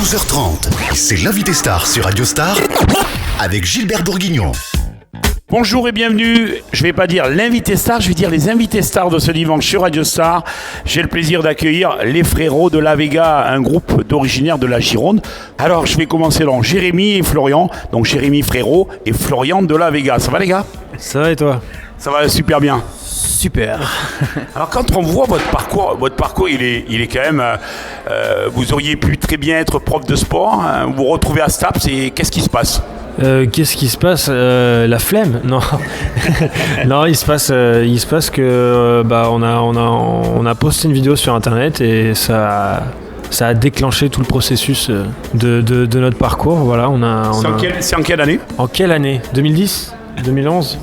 12h30, c'est l'invité star sur Radio Star avec Gilbert Bourguignon. Bonjour et bienvenue, je vais pas dire l'invité star, je vais dire les invités stars de ce dimanche sur Radio Star. J'ai le plaisir d'accueillir les Frérots de la Vega, un groupe d'originaires de la Gironde. Alors je vais commencer dans Jérémy et Florian, donc Jérémy Frérot et Florian de la Vega. Ça va les gars ? Ça va et toi ? Ça va super bien. Super. Alors quand on voit votre parcours il est quand même, vous auriez pu très bien être prof de sport, hein, vous vous retrouvez à STAPS et qu'est-ce qui se passe ? Qu'est-ce qui se passe ? La flemme ? Non. Non, il se passe que on a posté une vidéo sur internet et ça a déclenché tout le processus de notre parcours. Voilà, C'est en quelle année ? En quelle année ? 2010 ? 2011 ?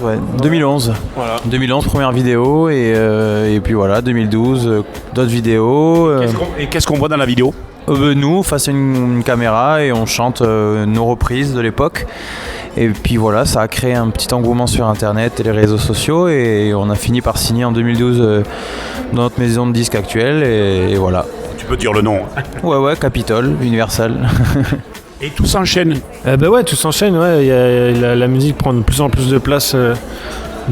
Ouais, 2011. Voilà. 2011, première vidéo, et puis voilà, 2012, d'autres vidéos. Et qu'est-ce qu'on voit dans la vidéo ? Nous, face à une caméra, et on chante nos reprises de l'époque. Et puis voilà, ça a créé un petit engouement sur Internet et les réseaux sociaux, et on a fini par signer en 2012 dans notre maison de disques actuelle, et voilà. Tu peux dire le nom. Ouais, Capitol, Universal. Et tout s'enchaîne. Tout s'enchaîne, ouais. La musique prend de plus en plus de place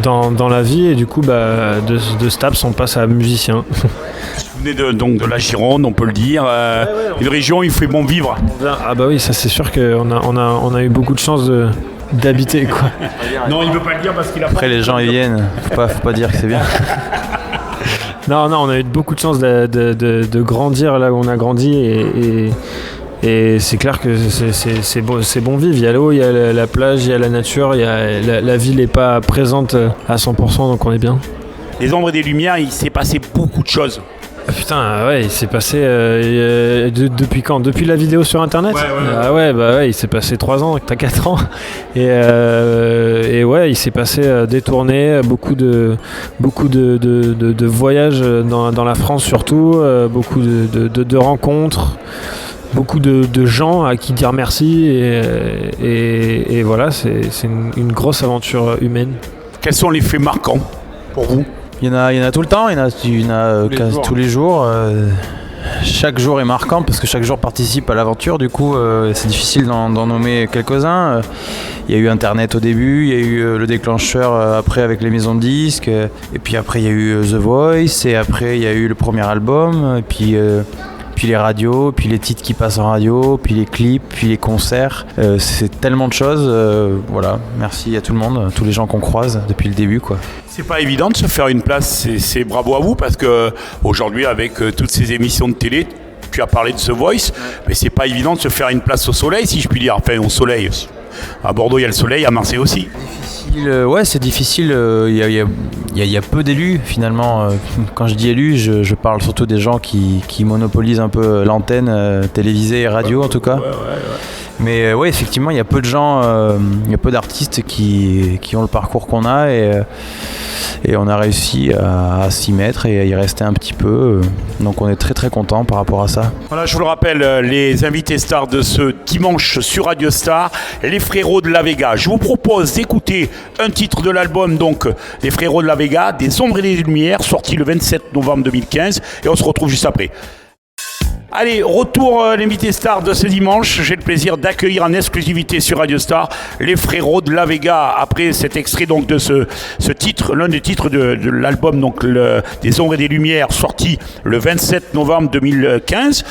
dans la vie, et du coup, de STAPS, on passe à musicien. Vous venez donc de la Gironde, on peut le dire. Une région où il fait bon vivre. Ah bah oui, ça c'est sûr qu'on a eu beaucoup de chance d'habiter, quoi. Non, il ne veut pas le dire parce qu'il a... Après, les gens ils viennent, faut pas dire que c'est bien. Non, on a eu beaucoup de chance de grandir là où on a grandi, et c'est clair que c'est bon vivre. Il y a l'eau, il y a la plage, il y a la nature, la ville n'est pas présente à 100%, donc on est bien. Les ombres et des lumières, il s'est passé beaucoup de choses. Ah putain, ouais, il s'est passé depuis quand ? Depuis la vidéo sur internet ? Ouais. Ah ouais, il s'est passé 3 ans, t'as 4 ans. Et ouais, il s'est passé des tournées, beaucoup de voyages dans la France surtout, beaucoup de rencontres. Beaucoup de gens à qui dire merci, et voilà, c'est une grosse aventure humaine. Quels sont les faits marquants pour vous ? Il y en a tout le temps, il y en a tous les jours. Chaque jour est marquant parce que chaque jour participe à l'aventure, du coup c'est difficile d'en nommer quelques-uns. Il y a eu Internet au début, il y a eu le déclencheur après avec les maisons de disques, et puis après il y a eu The Voice, et après il y a eu le premier album, et puis les radios, puis les titres qui passent en radio, puis les clips, puis les concerts. C'est tellement de choses. Voilà, merci à tout le monde, tous les gens qu'on croise depuis le début, quoi. C'est pas évident de se faire une place, c'est bravo à vous, parce que aujourd'hui, avec toutes ces émissions de télé, tu as parlé de The Voice, mais c'est pas évident de se faire une place au soleil, si je puis dire. Enfin, au soleil. À Bordeaux, il y a le soleil, à Marseille aussi. Ouais, c'est difficile. Il y a peu d'élus, finalement. Quand je dis élus, je parle surtout des gens qui monopolisent un peu l'antenne télévisée et radio, en tout cas. Ouais. Mais ouais, effectivement, il y a peu de gens, il y a peu d'artistes qui ont le parcours qu'on a, et on a réussi à s'y mettre et à y rester un petit peu. Donc on est très très content par rapport à ça. Voilà, je vous le rappelle, les invités stars de ce dimanche sur Radio Star, les Frérots de la Vega. Je vous propose d'écouter un titre de l'album, donc les Frérots de la Vega, Des ombres et des lumières, sorti le 27 novembre 2015, et on se retrouve juste après. Allez, retour l'invité star de ce dimanche. J'ai le plaisir d'accueillir en exclusivité sur Radio Star les Frérots de la Vega. Après cet extrait donc de ce titre, l'un des titres de l'album donc Des ombres et des lumières, sorti le 27 novembre 2015.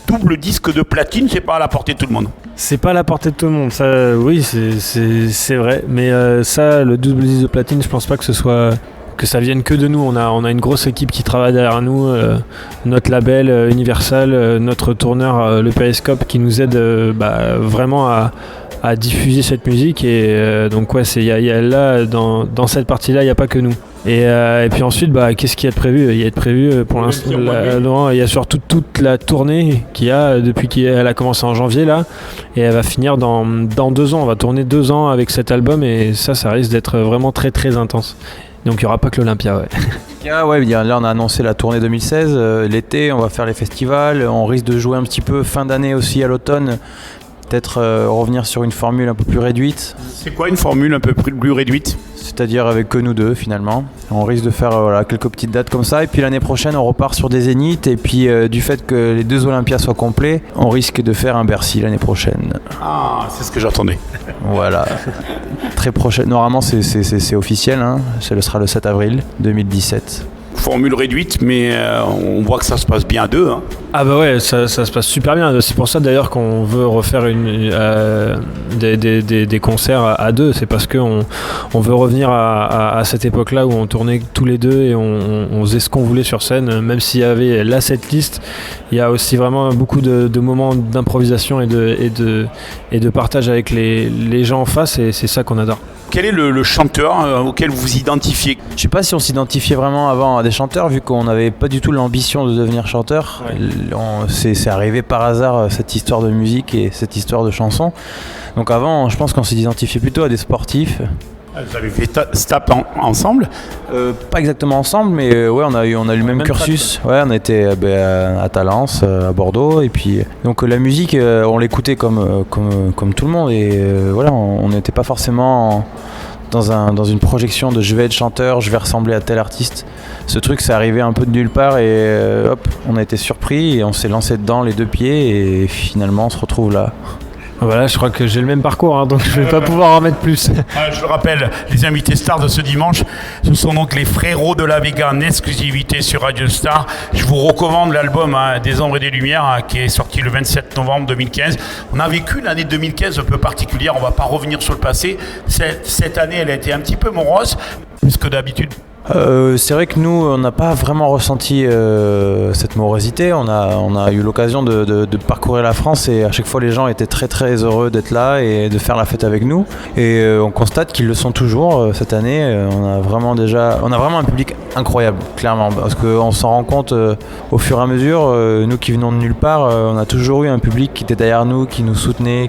Double disque de platine, c'est pas à la portée de tout le monde. C'est pas à la portée de tout le monde, ça, oui, c'est vrai. Mais ça, le double disque de platine, je pense pas que ça vienne que de nous. On a une grosse équipe qui travaille derrière nous, notre label Universal, notre tourneur le Périscope, qui nous aide vraiment à diffuser cette musique, et donc ouais, il y a là dans cette partie là, il n'y a pas que nous. Et puis ensuite, qu'est-ce qu'il y a de prévu ? Il y a de prévu pour l'instant, il y a surtout toute la tournée qu'il y a depuis qu'elle a commencé en janvier là, et elle va finir dans 2 ans. On va tourner 2 ans avec cet album, et ça risque d'être vraiment très très intense. Donc il n'y aura pas que l'Olympia, ouais. Là on a annoncé la tournée 2016, l'été on va faire les festivals, on risque de jouer un petit peu fin d'année aussi à l'automne peut-être revenir sur une formule un peu plus réduite. C'est quoi une formule un peu plus réduite ? C'est-à-dire avec que nous deux finalement. On risque de faire quelques petites dates comme ça et puis l'année prochaine on repart sur des zéniths et puis du fait que les 2 Olympias soient complets, on risque de faire un Bercy l'année prochaine. Ah, c'est ce que j'attendais. Voilà. Très prochaine. Normalement c'est officiel, hein. Ce sera le 7 avril 2017. Formule réduite, mais on voit que ça se passe bien à 2. Hein. Ah bah ouais, ça se passe super bien. C'est pour ça d'ailleurs qu'on veut refaire des concerts à 2. C'est parce qu'on veut revenir à cette époque-là où on tournait tous les deux et on faisait ce qu'on voulait sur scène. Même s'il y avait la setlist, il y a aussi vraiment beaucoup de moments d'improvisation et de partage avec les gens en face, et c'est ça qu'on adore. Quel est le chanteur auquel vous vous identifiez ? Je sais pas si on s'identifiait vraiment avant à des chanteurs, vu qu'on n'avait pas du tout l'ambition de devenir chanteur. Ouais. C'est arrivé par hasard, cette histoire de musique et cette histoire de chanson. Donc avant, je pense qu'on s'identifiait plutôt à des sportifs. Vous avez fait STAP ensemble ? Pas exactement ensemble, mais ouais, on a eu le même cursus. Ouais, on était à Talence, à Bordeaux, et puis donc la musique, on l'écoutait comme tout le monde, et voilà, on n'était pas forcément dans une projection de je vais être chanteur, je vais ressembler à tel artiste. Ce truc, c'est arrivé un peu de nulle part, et hop, on a été surpris et on s'est lancé dedans les 2 pieds, et finalement on se retrouve là. Voilà, je crois que j'ai le même parcours, hein, donc je ne vais pas pouvoir en mettre plus. Je le rappelle, les invités stars de ce dimanche, ce sont donc les Frérots de la Vega en exclusivité sur Radio Star. Je vous recommande l'album Des Ombres et des Lumières qui est sorti le 27 novembre 2015. On a vécu l'année 2015 un peu particulière, on ne va pas revenir sur le passé. Cette année, elle a été un petit peu morose, plus que d'habitude. C'est vrai que nous, on n'a pas vraiment ressenti cette morosité. On a eu l'occasion de parcourir la France, et à chaque fois les gens étaient très très heureux d'être là et de faire la fête avec nous. Et on constate qu'ils le sont toujours cette année. On a vraiment un public incroyable, clairement, parce qu'on s'en rend compte au fur et à mesure. Nous qui venons de nulle part, on a toujours eu un public qui était derrière nous, qui nous soutenait,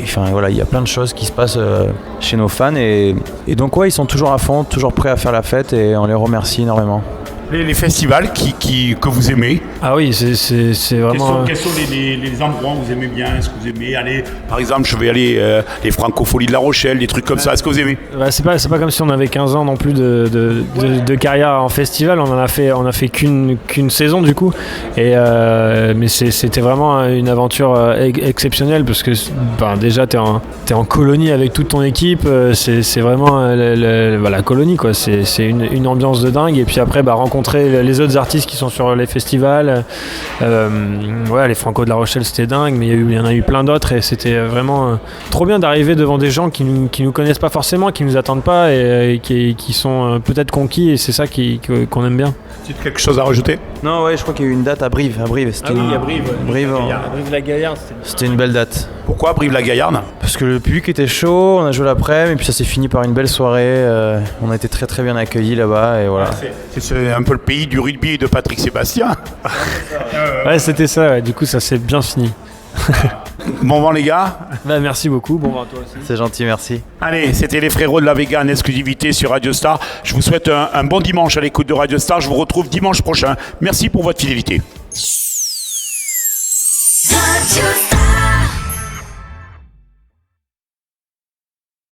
enfin voilà, il y a plein de choses qui se passent chez nos fans, et donc ouais, ils sont toujours à fond, toujours prêts à faire la fête, et on les remercie énormément. Les festivals que vous aimez. Ah oui, c'est vraiment... Quels sont les endroits où vous aimez bien ? Est-ce que vous aimez aller, par exemple, je vais aller les Francopholies de La Rochelle, des trucs comme ça. Est-ce que vous aimez ? C'est pas comme si on avait 15 ans non plus de carrière en festival. On a fait qu'une saison du coup. Mais c'était vraiment une aventure exceptionnelle, parce que déjà t'es en colonie avec toute ton équipe. C'est vraiment la colonie, quoi. C'est une ambiance de dingue. Et puis après, rencontrer les autres artistes qui sont sur les festivals. Les Franco de La Rochelle, c'était dingue, mais il y en a eu plein d'autres, et c'était vraiment trop bien d'arriver devant des gens qui nous connaissent pas forcément, qui nous attendent pas, et qui sont peut-être conquis, et c'est ça qu'on aime bien. Tu as quelque chose à rajouter ? Non, ouais, je crois qu'il y a eu une date à Brive. À Brive. Brive-la-Gaillarde. C'était une belle date. Pourquoi Brive-la-Gaillarde ? Parce que le public était chaud, on a joué l'après-midi, et puis ça s'est fini par une belle soirée. On a été très très bien accueillis là-bas, et voilà. C'est un peu le pays du rugby et de Patrick Sébastien. Ouais, c'était ça, ouais. Du coup ça s'est bien fini. Bon vent les gars. Merci beaucoup, bon vent à toi aussi. C'est gentil, merci. Allez, c'était les Frérots de la Vega en exclusivité sur Radio Star. Je vous souhaite un bon dimanche à l'écoute de Radio Star. Je vous retrouve dimanche prochain. Merci pour votre fidélité. Radio Star.